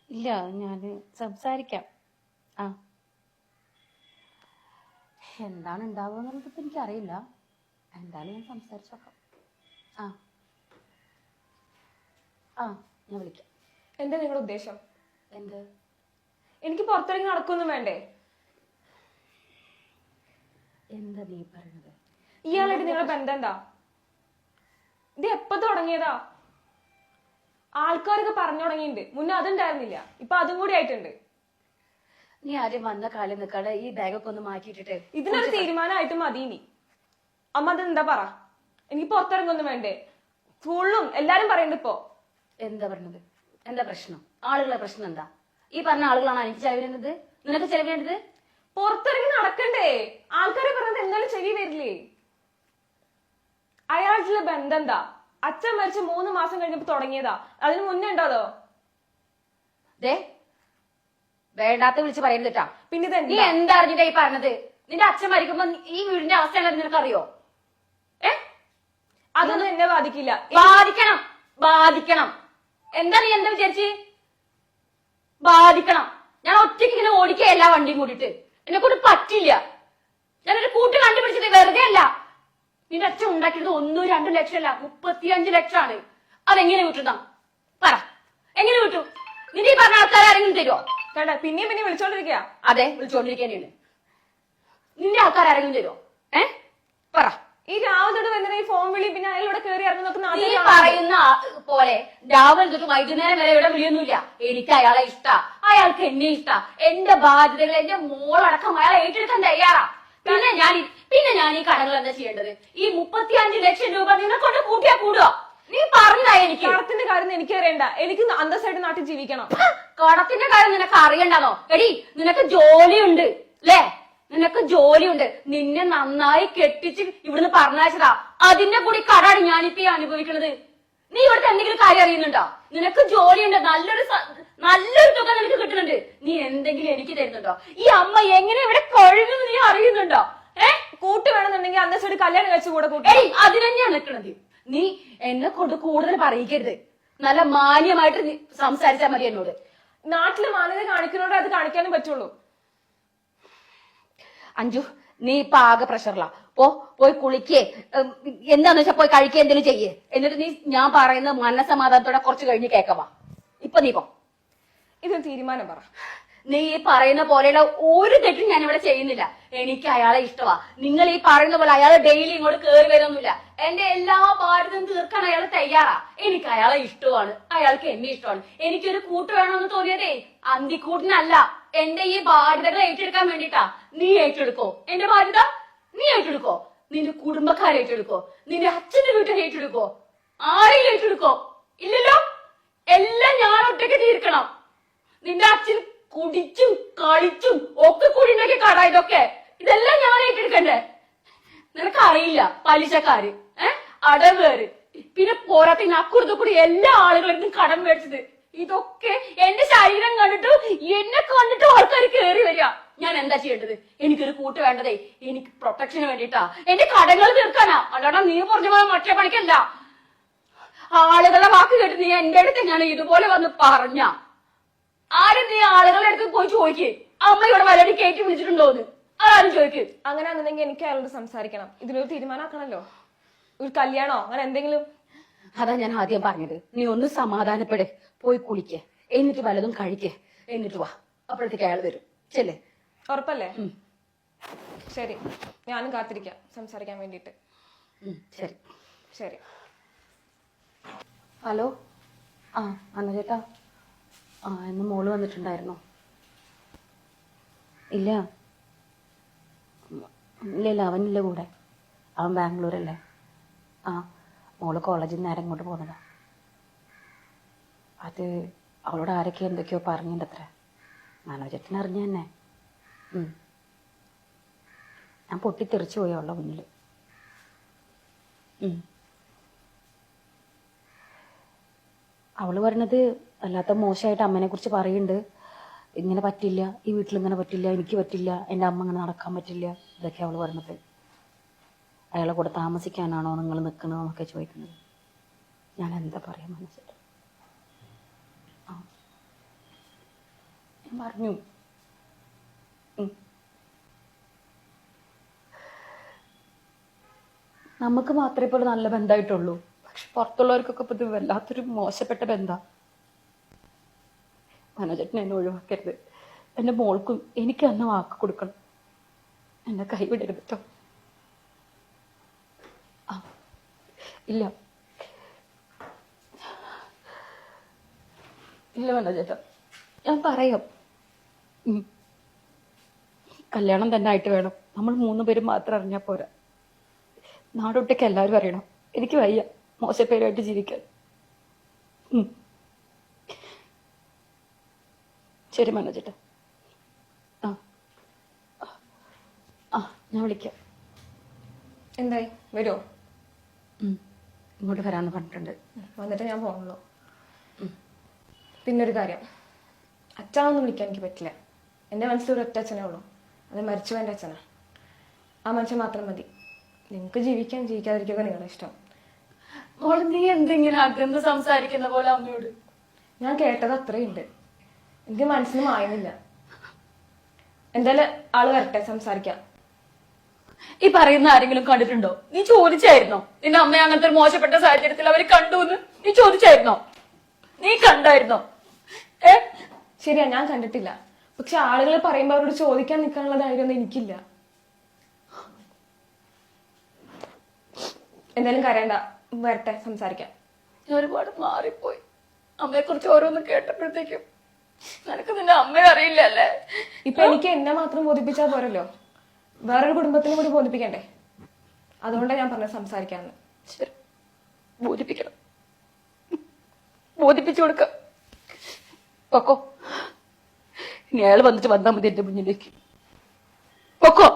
ഇല്ല, ഞാൻ സംസാരിക്കാം. ആ, എന്താണ് ഉണ്ടാവുക എന്നുള്ളത് ഇപ്പം എനിക്കറിയില്ല. എന്തായാലും ഞാൻ സംസാരിച്ചു നോക്കാം. ആ ആ ഞാൻ വിളിക്കാം. എന്താ നിങ്ങളുടെ ഉദ്ദേശം? എന്ത്? എനിക്ക് പുറത്തിറങ്ങി നടക്കൊന്നും വേണ്ടേ? എന്താ നീ പറയുന്നത്? ഇയാളായിട്ട് നിങ്ങളുടെ ബന്ധം എന്താ? ഇത് എപ്പോ തുടങ്ങിയതാ? ആൾക്കാരൊക്കെ പറഞ്ഞു തുടങ്ങിയിട്ടുണ്ട്. മുന്നേ അതുണ്ടായിരുന്നില്ല, ഇപ്പൊ അതും കൂടി ആയിട്ടുണ്ട്. നീ ആദ്യം വന്ന കാലം നിൽക്കാതെ ഈ ബാഗൊക്കെ ഒന്ന് മാറ്റിയിട്ടിട്ട് ഇതിനൊരു തീരുമാനമായിട്ട് മതി നീ. അമ്മ അതെന്താ പറ? എനിക്ക് പുറത്തിറങ്ങൊന്നും വേണ്ടേ? സ്കൂളിലും എല്ലാരും പറയുന്നുണ്ട് ഇപ്പൊ. എന്താ പറഞ്ഞത്? എന്താ പ്രശ്നം? ആളുകളുടെ പ്രശ്നം എന്താ? ഈ പറഞ്ഞ ആളുകളാണ് എനിക്ക് ചെലവിരുന്നത്, നിനക്ക് ചെലവിടേണ്ടത്? പുറത്തിറങ്ങി നടക്കണ്ടേ? ആൾക്കാരെ പറഞ്ഞത് എന്തായാലും ശരി വരില്ലേ? അയാളുടെ ബന്ധം എന്താ? അച്ഛൻ മരിച്ച് 3 മാസം കഴിഞ്ഞപ്പോ തുടങ്ങിയതാ, അതിന് മുന്നേ ഉണ്ടോ? ദേ, വേണ്ടാത്ത വിളിച്ച് പറയരുതട്ടാ. പിന്നെ നീ എന്താ അറിഞ്ഞിട്ടാ ഈ പറഞ്ഞത്? നിന്റെ അച്ഛൻ മരിക്കുമ്പോ ഈ വീടിന്റെ അവസ്ഥ എന്താ നിനക്കറിയോ? അതൊന്നും എന്നെ ബാധിക്കില്ല. ബാധിക്കണം, ബാധിക്കണം. എന്താ നീ എന്താ വിചാരിച്ച്? ബാധിക്കണം. ഞാൻ ഒറ്റയ്ക്ക് ഇങ്ങനെ ഓടിക്കുക എല്ലാ വണ്ടിയും കൂടിയിട്ട്. എന്നെ കൊണ്ട് പറ്റില്ല. ഞാനൊരു കൂട്ട് കണ്ടുപിടിച്ചത് വെറുതെ അല്ല. നിന്റെ അച്ഛൻ ഉണ്ടാക്കിയത് 1-2 ലക്ഷം അല്ല, 35 ലക്ഷമാണ്. അതെങ്ങനെ വിട്ടുന്ന പറ? എങ്ങനെ വിട്ടു? നിന്റെ ഈ പറഞ്ഞ ആൾക്കാർ ആരെങ്കിലും തരുമോ? കണ്ട പിന്നെയും പിന്നെ വിളിച്ചോണ്ടിരിക്കുക. അതെ, വിളിച്ചോണ്ടിരിക്കാനാണ്. നിന്റെ ആൾക്കാർ ആരെങ്കിലും തരുമോ? പറ. ഈ രാവിലെ തൊട്ട് വരുന്ന ഈ ഫോൺ വിളി, പിന്നെ അയാളിവിടെ കയറി ഇറങ്ങുന്ന നീ പറയുന്ന പോലെ രാവിലെ തൊട്ട് വൈകുന്നേരം വരെ ഇവിടെ വിളിയൊന്നുമില്ല. എനിക്ക് അയാളെ ഇഷ്ടാ, അയാൾക്ക് എന്നെ ഇഷ്ടാ. എന്റെ ബാധ്യതകൾ എന്റെ മോളടക്കം അയാളെ ഏറ്റെടുക്കാൻ തയ്യാറാ. പിന്നെ ഞാൻ ഈ കടകൾ എന്താ ചെയ്യേണ്ടത്? ഈ 35 ലക്ഷം രൂപ നിന്നെ കൊണ്ട് കൂട്ടിയാ കൂടുക? നീ പറഞ്ഞതാ എനിക്ക്. കടത്തിന്റെ കാര്യം എനിക്ക് അറിയണ്ട, എനിക്ക് അന്തസ്സായിട്ട് നാട്ടിൽ ജീവിക്കണം. കടത്തിന്റെ കാര്യം നിനക്ക് അറിയണ്ടെന്നോ? എടി, നിനക്ക് ജോലിയുണ്ട് അല്ലേ? നിനക്ക് ജോലിയുണ്ട്. നിന്നെ നന്നായി കെട്ടിച്ച് ഇവിടുന്ന് പറഞ്ഞയച്ചതാ. അതിന്റെ കൂടി കടാണ് ഞാനിപ്പോ അനുഭവിക്കുന്നത്. നീ ഇവിടുത്തെ എന്തെങ്കിലും കാര്യം അറിയുന്നുണ്ടോ? നിനക്ക് ജോലിയുണ്ട്, നല്ലൊരു തുക നിനക്ക് കിട്ടുന്നുണ്ട്. നീ എന്തെങ്കിലും എനിക്ക് തരുന്നുണ്ടോ? ഈ അമ്മ എങ്ങനെ ഇവിടെ കഴിയുമെന്ന് നീ അറിയുന്നുണ്ടോ? കൂട്ട് വേണമെന്നുണ്ടെങ്കിൽ അന്തസ്സായിട്ട് കല്യാണം കഴിച്ചു കൂടെ കൂട്ടി. അതിന് തന്നെയാണ് നിൽക്കുന്നത്. നീ എന്നെ കൊണ്ട് കൂടുതൽ പറയിക്കരുത്. നല്ല മാന്യമായിട്ട് സംസാരിച്ചാൽ മതി എന്നോട്. നാട്ടില് മാന്യത കാണിക്കുന്നതോടെ അത് കാണിക്കാനും പറ്റുള്ളൂ. അഞ്ജു, നീ ഇപ്പൊ ആകെ പ്രഷറിലാ. പോയി കുളിക്കേ, എന്താന്ന് വെച്ചാ പോയി കഴിക്കുക, എന്തെങ്കിലും ചെയ്യേ. എന്നിട്ട് നീ ഞാൻ പറയുന്ന മനസ്സമാധാനത്തോടെ കുറച്ച് കഴിഞ്ഞ് കേക്കവാ. ഇപ്പൊ നീ പോ. ഇതൊരു തീരുമാനം പറ. നീ ഈ പറയുന്ന പോലെയുള്ള ഒരു തെറ്റും ഞാൻ ഇവിടെ ചെയ്യുന്നില്ല. എനിക്ക് അയാളെ ഇഷ്ടമാ. നിങ്ങൾ ഈ പറയുന്ന പോലെ അയാളെ ഡെയിലി ഇങ്ങോട്ട് കയറി വരുന്നില്ല. എന്റെ എല്ലാ ബാധ്യതയും തീർക്കാൻ അയാൾ തയ്യാറാ. എനിക്ക് അയാളെ ഇഷ്ടമാണ്, അയാൾക്ക് എന്നെ ഇഷ്ടമാണ്. എനിക്കൊരു കൂട്ട് വേണമെന്ന് തോന്നിയതേ അന്തിക്കൂട്ടിനല്ല, എന്റെ ഈ ബാധ്യതകൾ ഏറ്റെടുക്കാൻ വേണ്ടിട്ടാ. നീ ഏറ്റെടുക്കോ എന്റെ ബാധ്യത? നീ ഏറ്റെടുക്കോ? നിന്റെ കുടുംബക്കാരെ ഏറ്റെടുക്കോ? നിന്റെ അച്ഛന്റെ വീട്ടിൽ ഏറ്റെടുക്കോ? ആരെയും ഏറ്റെടുക്കോ? ഇല്ലല്ലോ. എല്ലാം ഞാൻ ഒറ്റയ്ക്ക് തീർക്കണം. നിന്റെ അച്ഛൻ കുടിച്ചും കളിച്ചും ഒക്കെ കൂടി ഉണ്ടാക്കിയ കട ഇതൊക്കെ, ഇതെല്ലാം ഞാൻ ഏറ്റെടുക്കണ്ടേ? നിനക്കറിയില്ല, പലിശക്കാര്, അടവുകാര്, പിന്നെ പോരാത്തിന് അക്കുറത്ത് കൂടി എല്ലാ ആളുകളും കടം മേടിച്ചത്. ഇതൊക്കെ എന്റെ ശരീരം കണ്ടിട്ട് എന്നെ കണ്ടിട്ട് ആൾക്കാർ കയറി വരിക. ഞാൻ എന്താ ചെയ്യേണ്ടത്? എനിക്കൊരു കൂട്ട് വേണ്ടതേ എനിക്ക് പ്രൊട്ടക്ഷന് വേണ്ടിട്ടാ, എന്റെ കടങ്ങൾ തീർക്കാനാ. അല്ലാതെ നീ പറഞ്ഞ പോലെ മറ്റേ പണിക്കല്ല. ആളുകളുടെ വാക്ക് കേട്ട് നീ എന്റെ അടുത്ത് ഞാൻ ഇതുപോലെ വന്ന് പറഞ്ഞ ആരും നീ ആളുകളുടെ അടുത്ത് പോയി ചോദിക്കേ, അമ്മ ഇവിടെ വല്ലടി കയറ്റി വിളിച്ചിട്ടുണ്ടോന്ന് ആരും ചോദിക്ക്. അങ്ങനെയാണെന്നുണ്ടെങ്കിൽ എനിക്ക് അയാളോട് സംസാരിക്കണം. ഇതിനൊരു തീരുമാനമാക്കണല്ലോ. ഒരു കല്യാണോ അങ്ങനെ എന്തെങ്കിലും. അതാ ഞാൻ ആദ്യം പറഞ്ഞത്. നീ ഒന്ന് സമാധാനപ്പെട്, പോയി കുളിക്കേ, എന്നിട്ട് വല്ലതും കഴിക്കേ, എന്നിട്ട് വാ. അപ്പോഴത്തേക്ക് അയാൾ വരും. ചെല്ലേ? ഉറപ്പല്ലേ? ശരി, ഞാനും കാത്തിരിക്കാം സംസാരിക്കാൻ വേണ്ടിട്ട്. ശരി ശരി. ഹലോ. അന്ന ചേട്ടാ, ഇന്ന് മോള് വന്നിട്ടുണ്ടായിരുന്നോ? ഇല്ല, അവനില്ല കൂടെ. അവൻ ബാംഗ്ലൂരല്ലേ. മോള് കോളേജിൽ നിന്ന് നേരെ ഇങ്ങോട്ട് പോകുന്നതാ. അത് അവളോട് ആരൊക്കെ എന്തൊക്കെയോ പറഞ്ഞിട്ടത്ര. മനോജേട്ടൻ അറിഞ്ഞ തന്നെ. ഞാൻ പൊട്ടിത്തെറിച്ചു പോയി അവളുടെ മുന്നിൽ. അവള് പറഞ്ഞത് അല്ലാത്ത മോശമായിട്ട് അമ്മനെ കുറിച്ച് പറയുന്നുണ്ട്. ഇങ്ങനെ പറ്റില്ല, ഈ വീട്ടിൽ ഇങ്ങനെ പറ്റില്ല, എനിക്ക് പറ്റില്ല, എൻ്റെ അമ്മ ഇങ്ങനെ നടക്കാൻ പറ്റില്ല, ഇതൊക്കെ അവള് പറഞ്ഞത്. അയാളെ കൂടെ താമസിക്കാനാണോ നിങ്ങൾ നിൽക്കണമെന്നൊക്കെ ചോദിക്കുന്നത്. ഞാൻ എന്താ പറയാ മനസ്സിലായി. പറഞ്ഞു. നമുക്ക് മാത്രമേ ഇപ്പോൾ നല്ല ബന്ധമായിട്ടുള്ളൂ. പക്ഷെ പുറത്തുള്ളവർക്കൊക്കെ ഇപ്പൊ ഇത് വല്ലാത്തൊരു മോശപ്പെട്ട ബന്ധം. മനോജേട്ടൻ എന്നെ ഒഴിവാക്കരുത്. എന്റെ മോൾക്കും എനിക്ക് അന്ന് വാക്ക് കൊടുക്കണം. എന്നെ കൈവിടരുത് കേട്ടോ. ഇല്ല ഇല്ല മനോജേട്ടാ, ഞാൻ പറയാം. കല്യാണം തന്നെ ആയിട്ട് വേണം. നമ്മൾ 3 പേരും മാത്രം അറിഞ്ഞാൽ പോരാ. നാടൊട്ടേക്ക് എല്ലാവരും അറിയണം. എനിക്ക് വയ്യ മോശപ്പേരുമായിട്ട് ജീവിക്കാൻ. ശരി മനോജേട്ടാ. ഞാൻ വിളിക്കാം. എന്തായി, വരുമോ? ഇങ്ങോട്ട് വരാന്ന് പറഞ്ഞിട്ടുണ്ട്. വന്നിട്ട് ഞാൻ പോകണല്ലോ. പിന്നൊരു കാര്യം, അച്ഛനൊന്നും വിളിക്കാൻ എനിക്ക് പറ്റില്ല. എൻ്റെ മനസ്സിലൊരു ഒറ്റ അച്ഛനേ ഉള്ളൂ. അത് മരിച്ചു എൻ്റെ അച്ഛനാ. ആ മനുഷ്യൻ മാത്രം മതി. നിങ്ങൾക്ക് ജീവിക്കാതിരിക്കുക നിങ്ങളുടെ ഇഷ്ടം. മോളെ, നീ എന്തെങ്കിലും അകന്ന് സംസാരിക്കുന്ന പോലെ അമ്മയോട്. ഞാൻ കേട്ടത് അത്രയുണ്ട്. എനിക്ക് മനസ്സിന് മായുന്നില്ല. എന്തായാലും ആള് വരട്ടെ, സംസാരിക്കാം. ഈ പറയുന്ന ആരെങ്കിലും കണ്ടിട്ടുണ്ടോ? നീ ചോദിച്ചായിരുന്നോ നിന്റെ അമ്മയെ അങ്ങനത്തെ ഒരു മോശപ്പെട്ട സാഹചര്യത്തിൽ അവര് കണ്ടുന്ന്? നീ ചോദിച്ചായിരുന്നോ? നീ കണ്ടായിരുന്നോ? ശരിയാ, ഞാൻ കണ്ടിട്ടില്ല. പക്ഷെ ആളുകൾ പറയുമ്പോ അവരോട് ചോദിക്കാൻ നിൽക്കാനുള്ള ധൈര്യമൊന്നും എനിക്കില്ല. എന്തായാലും കരയണ്ട, വരട്ടെ, സംസാരിക്കാം. ഞാൻ ഒരുപാട് മാറിപ്പോയി. അമ്മയെ കുറിച്ച് ഓരോന്ന് കേട്ടപ്പോഴത്തേക്കും. നിനക്ക് നിന്റെ അമ്മയെ അറിയില്ല അല്ലേ? ഇപ്പൊ എനിക്ക് എന്നെ മാത്രം ബോധിപ്പിച്ചാൽ പോരല്ലോ, വേറൊരു കുടുംബത്തിനും കൂടി ബോധിപ്പിക്കണ്ടേ? അതുകൊണ്ടാണ് ഞാൻ പറഞ്ഞത് സംസാരിക്കാന്ന്. ശരി, ബോധിപ്പിക്കണം. ബോധിപ്പിച്ചു കൊടുക്ക. പൊക്കോ. ഇനി അയാൾ വന്നിട്ട് വന്നാൽ മതി എന്റെ മുന്നിലേക്ക്. പൊക്കോ.